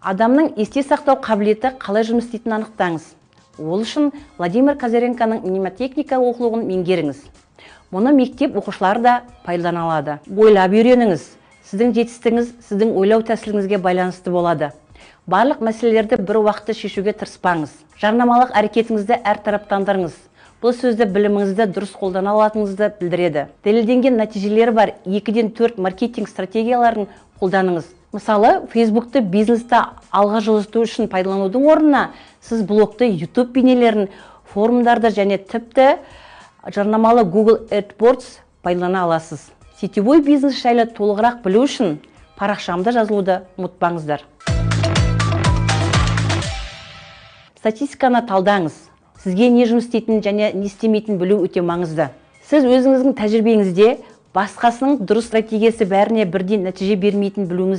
Адамның есте сақтау қабілеті қалай жұмыс істейтінін анықтаңыз. Ол үшін Владимир Козыренконың мнемотехника оқулығын меңгеріңіз. Мұны мектеп оқушылары да пайдалана алады. Ойлап үйреніңіз. Сіздің жетістігіңіз сіздің ойлау тәсіліңізге байланысты болады. Барлық мәселелерді бір уақытта шешуге тырыспаңыз. Жарнамалық әрекетіңізді әртараптандырыңыз. Бұл сөзді біліміңізді дұрыс қолдана алатыныңызды білдіреді. Дәлелденген нәтижелері бар 2-ден 4 маркетинг стратегияларын қолданыңыз. Мысалы, Фейсбукты бизнесті алға жылжыту үшін пайдаланудың орнына, сіз блогты, YouTube бейнелерін, форумдарды және тіпті жарнамалы Google AdWords пайдалана аласыз. Сетевой бизнес жайлы толығырақ білу үшін парақшамда жазылуды ұмытпаңыздар. Статистиканы талдаңыз. Сізге не жұмыс істейтінін және не істемейтінін білу өте маңызды. Сіз өзіңіздің тәжірибеңізде басқасының дұрыс стратегиясы бәріне бірден нәтиже бермейтінін білуіңіз